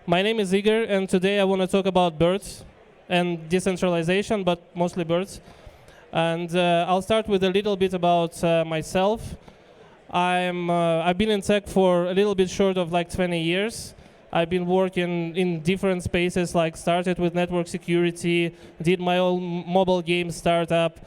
My name is Igor, and today I want to talk about birds and decentralization, but mostly birds. And I'll start with a little bit about myself. I've been in tech for a little bit short of like 20 years. I've been working in different spaces, like started with network security, did my own mobile game startup,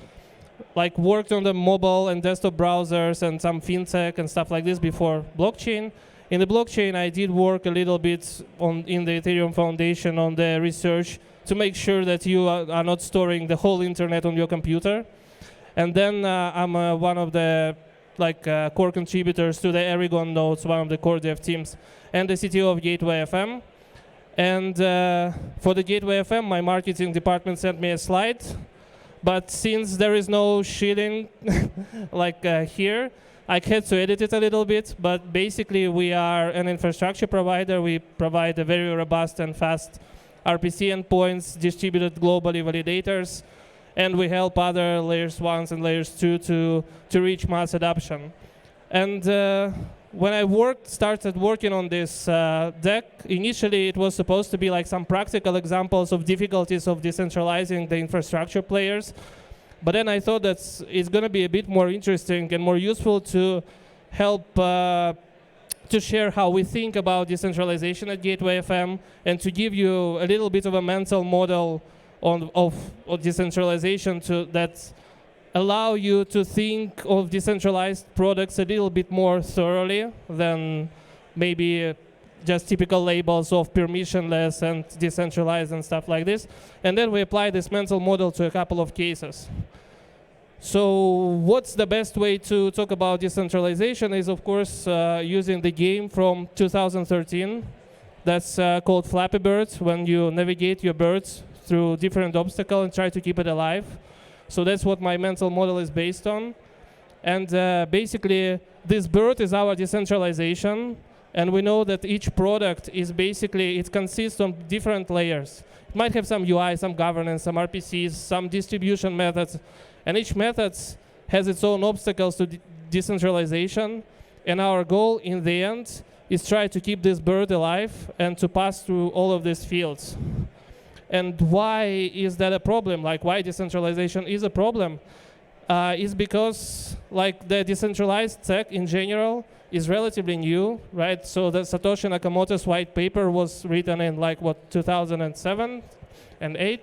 like worked on the mobile and desktop browsers and some fintech and stuff like this before blockchain. In the blockchain, I did work a little bit in the Ethereum Foundation on the research to make sure that you are not storing the whole internet on your computer. And then I'm one of the core contributors to the Aragon nodes, one of the core dev teams, and the CTO of Gateway FM. And for the Gateway FM, my marketing department sent me a slide. But since there is no shilling here, I had to edit it a little bit. But basically, we are an infrastructure provider. We provide a very robust and fast RPC endpoints, distributed globally validators, and we help other layers 1 and layers 2 to reach mass adoption. And when I started working on this deck, initially it was supposed to be like some practical examples of difficulties of decentralizing the infrastructure players. But then I thought that it's going to be a bit more interesting and more useful to help to share how we think about decentralization at Gateway FM and to give you a little bit of a mental model of decentralization that allow you to think of decentralized products a little bit more thoroughly than maybe just typical labels of permissionless and decentralized and stuff like this. And then we apply this mental model to a couple of cases. So what's the best way to talk about decentralization is, of course, using the game from 2013. That's called Flappy Bird, when you navigate your birds through different obstacles and try to keep it alive. So that's what my mental model is based on. And basically, this bird is our decentralization. And we know that each product is basically, it consists of different layers. It might have some UI, some governance, some RPCs, some distribution methods. And each method has its own obstacles to decentralization. And our goal in the end is try to keep this bird alive and to pass through all of these fields. And why is that a problem? Like, why decentralization is a problem? Is because the decentralized tech in general is relatively new, right? So the Satoshi Nakamoto's white paper was written in 2007 and 8.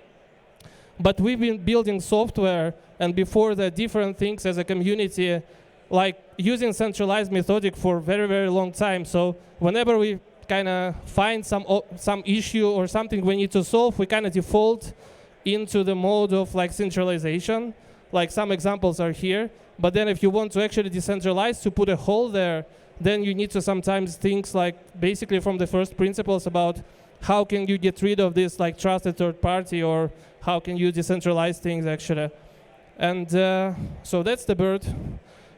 But we've been building software, and before the different things as a community, using centralized methodic for a very, very long time. So whenever we kind of find some issue or something we need to solve, we kind of default into the mode of centralization. Some examples are here. But then if you want to actually decentralize, to put a hole there, then you need to sometimes think basically from the first principles about how can you get rid of this trusted third party, or how can you decentralize things actually. And so that's the bird.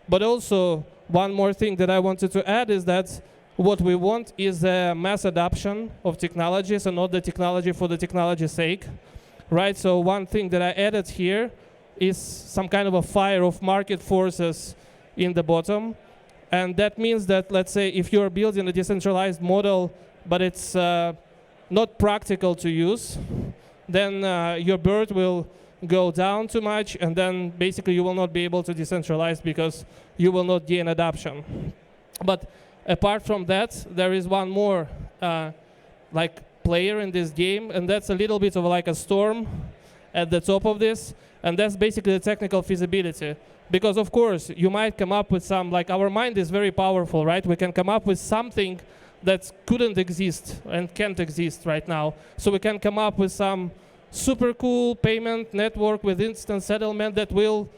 But also one more thing that I wanted to add is that what we want is a mass adoption of technologies and not the technology for the technology's sake, right? So one thing that I added here is some kind of a fire of market forces in the bottom. And that means that, let's say, if you're building a decentralized model, but it's not practical to use, then your bird will go down too much, and then basically you will not be able to decentralize because you will not gain adoption. But apart from that, there is one more player in this game, and that's a little bit of a storm at the top of this. And that's basically the technical feasibility. Because, of course, you might come up with some, our mind is very powerful, right? We can come up with something that couldn't exist and can't exist right now. So we can come up with some super cool payment network with instant settlement that will,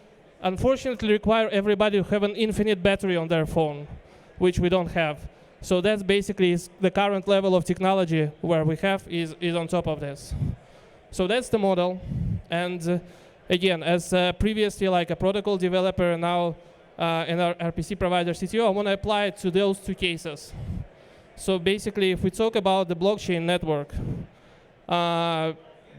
unfortunately, require everybody to have an infinite battery on their phone, which we don't have. So that's basically the current level of technology where we have is on top of this. So that's the model. And again, as previously a protocol developer, now in our RPC provider CTO, I want to apply it to those two cases. So basically, if we talk about the blockchain network,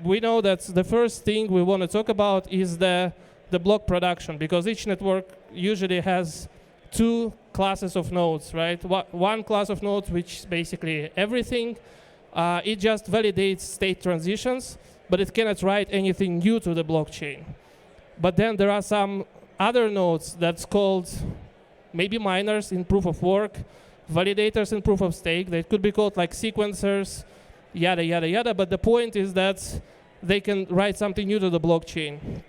we know that the first thing we want to talk about is the block production, because each network usually has two classes of nodes, right? One class of nodes, which is basically everything, It just validates state transitions, but it cannot write anything new to the blockchain. But then there are some other nodes that's called maybe miners in proof of work, validators in proof of stake. They could be called like sequencers, yada, yada, yada. But the point is that they can write something new to the blockchain.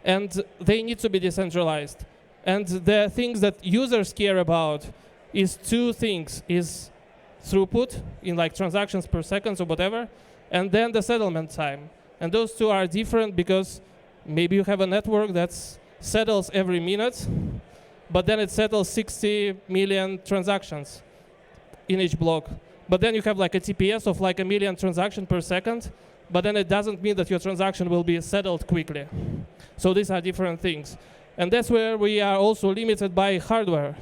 And they need to be decentralized. And the things that users care about is two things, is throughput in like transactions per second or whatever, and then the settlement time. And those two are different because maybe you have a network that settles every minute, but then it settles 60 million transactions in each block. But then you have like a TPS of like 1 million transactions per second, but then it doesn't mean that your transaction will be settled quickly. So these are different things. And that's where we are also limited by hardware.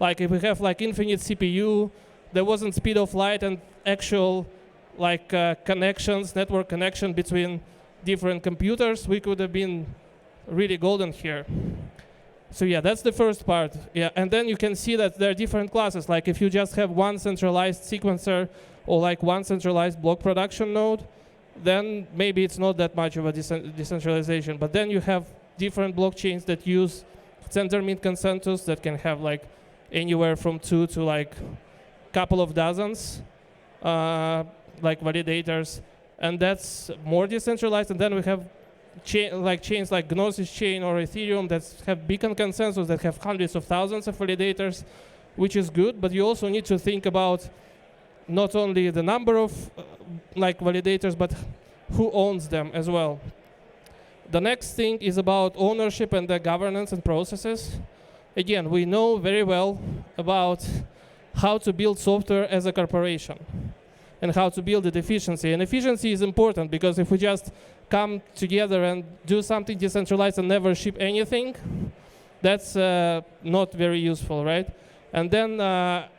Like if we have like infinite CPU, there wasn't speed of light and actual like connections, network connection between different computers, we could have been really golden here. So yeah, that's the first part. Yeah, and then you can see that there are different classes. Like if you just have one centralized sequencer or like one centralized block production node, then maybe it's not that much of a decentralization. But then you have different blockchains that use center-mint consensus that can have like anywhere from 2 to like couple of dozens, like validators, and that's more decentralized. And then we have chains like Gnosis chain or Ethereum that have beacon consensus that have hundreds of thousands of validators, which is good. But you also need to think about not only the number of like validators, but who owns them as well. The next thing is about ownership and the governance and processes. Again, we know very well about how to build software as a corporation and how to build it efficiency. And efficiency is important because if we just come together and do something decentralized and never ship anything, that's not very useful, right? And then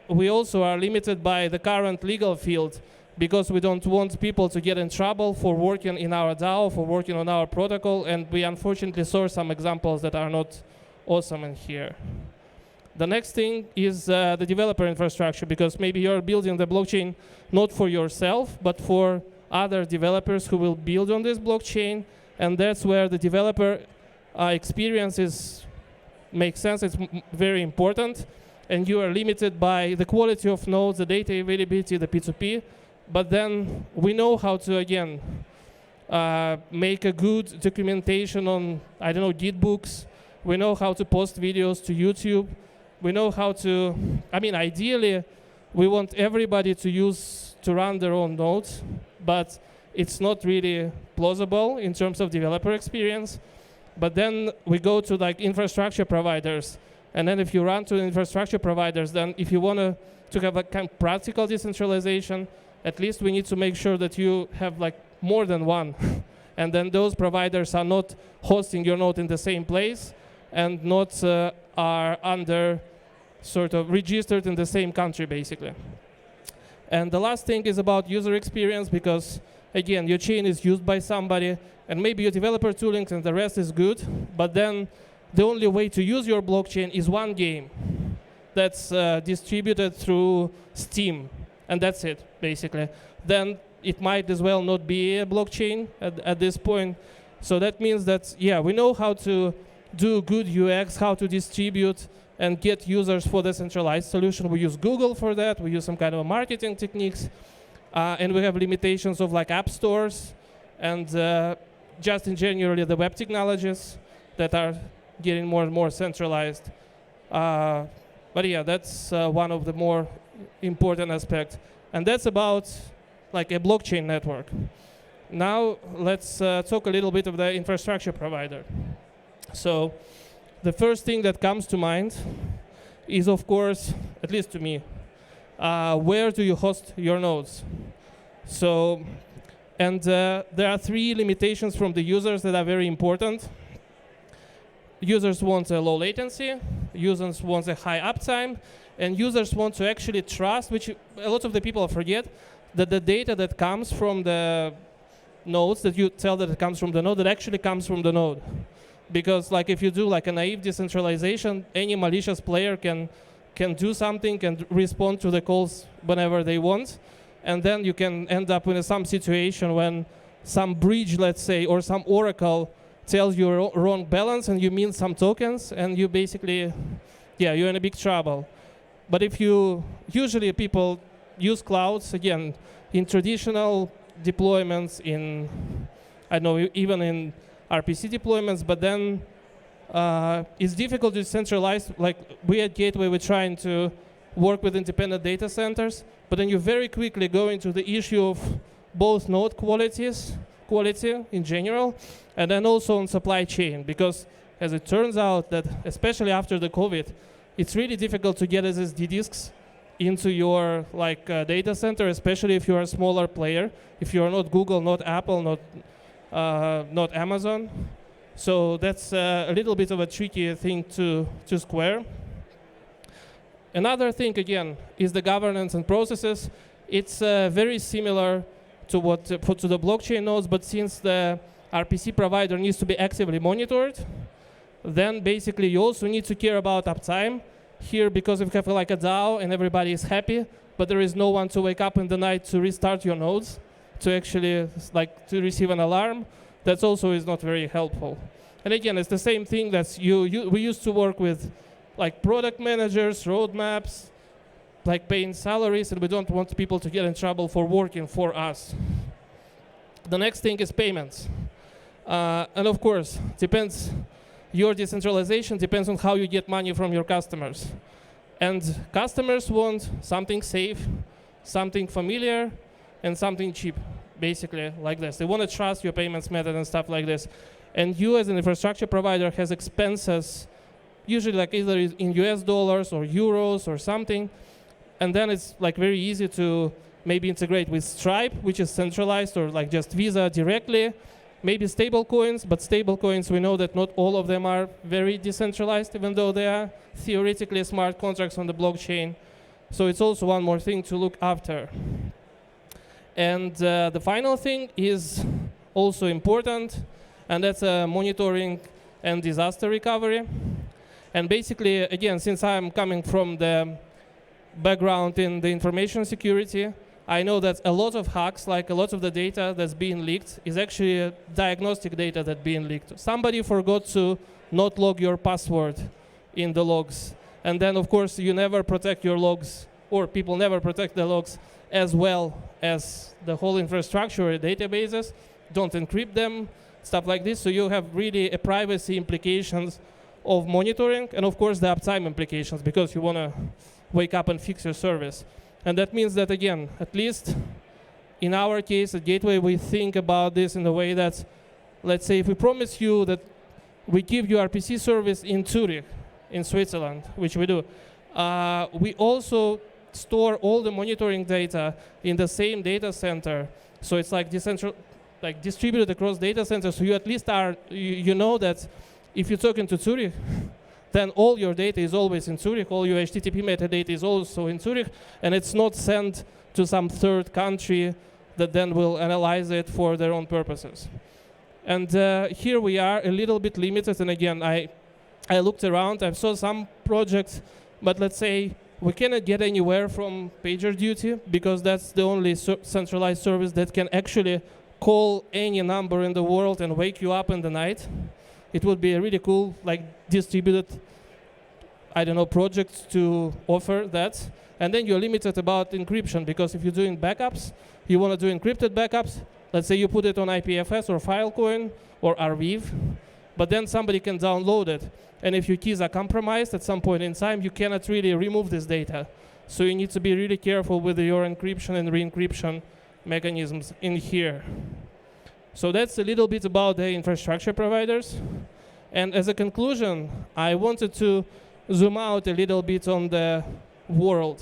we also are limited by the current legal field because we don't want people to get in trouble for working in our DAO, for working on our protocol, and we unfortunately saw some examples that are not awesome in here. The next thing is the developer infrastructure, because maybe you're building the blockchain not for yourself, but for other developers who will build on this blockchain, and that's where the developer experience makes sense. It's very important, and you are limited by the quality of nodes, the data availability, the P2P, but then we know how to, again, make a good documentation on, I don't know, Git books. We know how to post videos to YouTube. We know how to, I mean, ideally, we want everybody to run their own nodes, but it's not really plausible in terms of developer experience. But then we go to like infrastructure providers, and then if you run to infrastructure providers, then if you want to have a kind of practical decentralization, at least we need to make sure that you have like more than one. And then those providers are not hosting your node in the same place and not are under sort of registered in the same country, basically. And the last thing is about user experience, because again, your chain is used by somebody, and maybe your developer tooling and the rest is good, but then the only way to use your blockchain is one game that's distributed through Steam, and that's it, basically. Then it might as well not be a blockchain at this point. So that means that, yeah, we know how to do good UX, how to distribute and get users for the centralized solution. We use Google for that. We use some kind of marketing techniques. And we have limitations of like app stores and just in generally the web technologies that are getting more and more centralized. But yeah, that's one of the more important aspects. And that's about like a blockchain network. Now let's talk a little bit of the infrastructure provider. So the first thing that comes to mind is, of course, at least to me, where do you host your nodes? So, and there are three limitations from the users that are very important. Users want a low latency, users want a high uptime, and users want to actually trust, which a lot of the people forget, that the data that comes from the nodes, that you tell that it comes from the node, that actually comes from the node. Because like if you do like a naive decentralization, any malicious player can do something and respond to the calls whenever they want. and then you can end up in some situation when some bridge, let's say, or some oracle tells you wrong balance and you mean some tokens, and you basically, yeah, you're in a big trouble. But if you, usually people use clouds, again, in traditional deployments, in, I don't know, even in RPC deployments, but then it's difficult to centralize. Like we at Gateway, we're trying to work with independent data centers, but then you very quickly go into the issue of both node quality in general, and then also on supply chain, because as it turns out that, especially after the COVID, it's really difficult to get SSD disks into your data center, especially if you're a smaller player, if you're not Google, not Apple, not Amazon. So that's a little bit of a tricky thing to square. Another thing, again, is the governance and processes. It's very similar to what to the blockchain nodes, but since the RPC provider needs to be actively monitored, then basically you also need to care about uptime here, because if you have like a DAO and everybody is happy, but there is no one to wake up in the night to restart your nodes, to actually to receive an alarm, that also is not very helpful. And again, it's the same thing that we used to work with like product managers, roadmaps, like paying salaries, and we don't want people to get in trouble for working for us. The next thing is payments. And of course, depends, your decentralization depends on how you get money from your customers. And customers want something safe, something familiar, and something cheap, basically like this. They want to trust your payments method and stuff like this. And you as an infrastructure provider has expenses, usually like either in US dollars or euros or something. And then it's like very easy to maybe integrate with Stripe, which is centralized, or like just Visa directly. Maybe stable coins, but stable coins, we know that not all of them are very decentralized, even though they are theoretically smart contracts on the blockchain. So it's also one more thing to look after. And the final thing is also important, and that's monitoring and disaster recovery. And basically, again, since I'm coming from the background in the information security, I know that a lot of hacks, like a lot of the data that's being leaked, is actually diagnostic data that's being leaked. Somebody forgot to not log your password in the logs. And then, of course, you never protect your logs, or people never protect the logs as well as the whole infrastructure or databases, don't encrypt them, stuff like this. So you have really a privacy implications of monitoring, and of course the uptime implications, because you want to wake up and fix your service. And that means that, again, at least in our case at Gateway, we think about this in the way that, let's say if we promise you that we give you RPC service in Zurich, in Switzerland, which we do, we also store all the monitoring data in the same data center. So it's like distributed across data centers. So you at least you know that if you're talking to Zurich, then all your data is always in Zurich, all your HTTP metadata is also in Zurich, and it's not sent to some third country that then will analyze it for their own purposes. And here we are a little bit limited, and again, I looked around, I saw some projects, but let's say we cannot get anywhere from PagerDuty, because that's the only centralized service that can actually call any number in the world and wake you up in the night. It would be a really cool, distributed, I don't know, project to offer that. And then you're limited about encryption, because if you're doing backups, you want to do encrypted backups. Let's say you put it on IPFS or Filecoin or Arweave, but then somebody can download it. And if your keys are compromised at some point in time, you cannot really remove this data. So you need to be really careful with your encryption and re-encryption mechanisms in here. So that's a little bit about the infrastructure providers. And as a conclusion, I wanted to zoom out a little bit on the world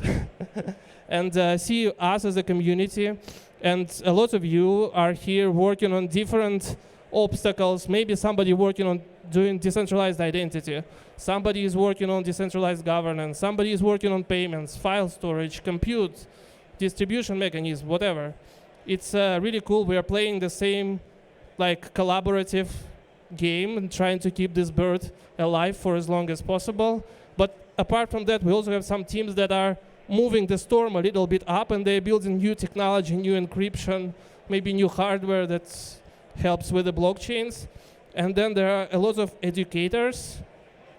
and see us as a community. And a lot of you are here working on different obstacles. Maybe somebody working on doing decentralized identity. Somebody is working on decentralized governance. Somebody is working on payments, file storage, compute, distribution mechanism, whatever. It's really cool. We are playing the same collaborative game and trying to keep this bird alive for as long as possible. But apart from that, we also have some teams that are moving the storm a little bit up, and they're building new technology, new encryption, maybe new hardware that helps with the blockchains. And then there are a lot of educators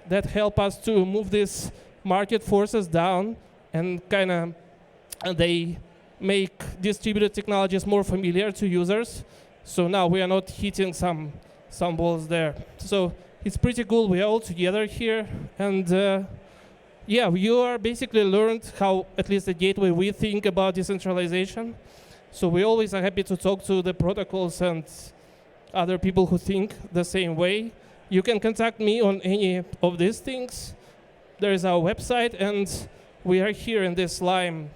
that help us to move these market forces down, and kind of they make distributed technologies more familiar to users. So now we are not hitting some walls there. So it's pretty cool. We are all together here, and yeah, you are basically learned how, at least at Gateway, we think about decentralization. So we always are happy to talk to the protocols and other people who think the same way. You can contact me on any of these things. There is our website, and we are here in this Lime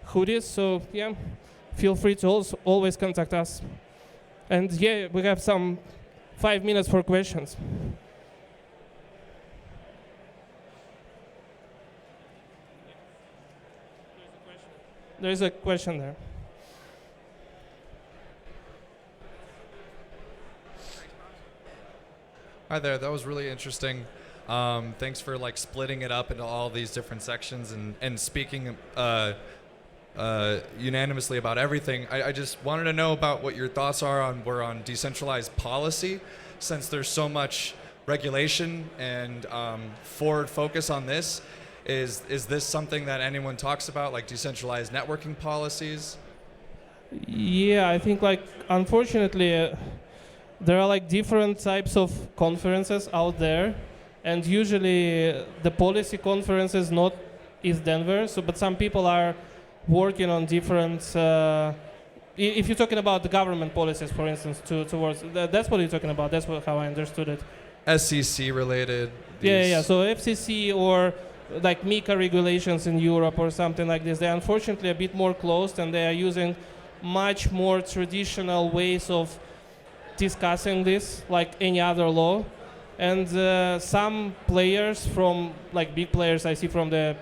hoodies. So yeah, feel free to also always contact us. And yeah, we have some 5 minutes for questions. There's a question there. Hi there, that was really interesting. Thanks for like splitting it up into all these different sections and speaking unanimously about everything. I just wanted to know about what your thoughts are on decentralized policy, since there's so much regulation and forward focus on this. Is this something that anyone talks about, like decentralized networking policies? Yeah, I think like unfortunately there are like different types of conferences out there, and usually the policy conference is not East Denver. So, but some people are working on different. If you're talking about the government policies, for instance, towards that's what you're talking about. That's how I understood it. SEC related. Yeah. So FCC or like MiCA regulations in Europe or something like this. They're unfortunately a bit more closed, and they are using much more traditional ways of discussing this, like any other law. And some players from, like big players I see from the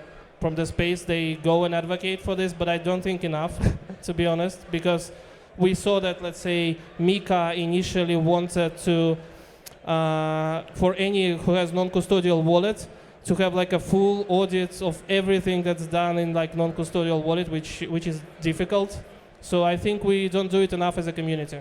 space, they go and advocate for this, but I don't think enough, to be honest, because we saw that, let's say, MiCA initially wanted to, for any who has non-custodial wallet, to have like a full audit of everything that's done in like non-custodial wallet, which is difficult. So I think we don't do it enough as a community.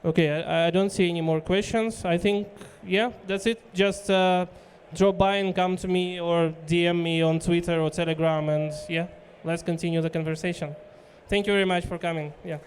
Okay, I don't see any more questions. I think, yeah, that's it. Just drop by and come to me or DM me on Twitter or Telegram, and yeah, let's continue the conversation. Thank you very much for coming. Yeah.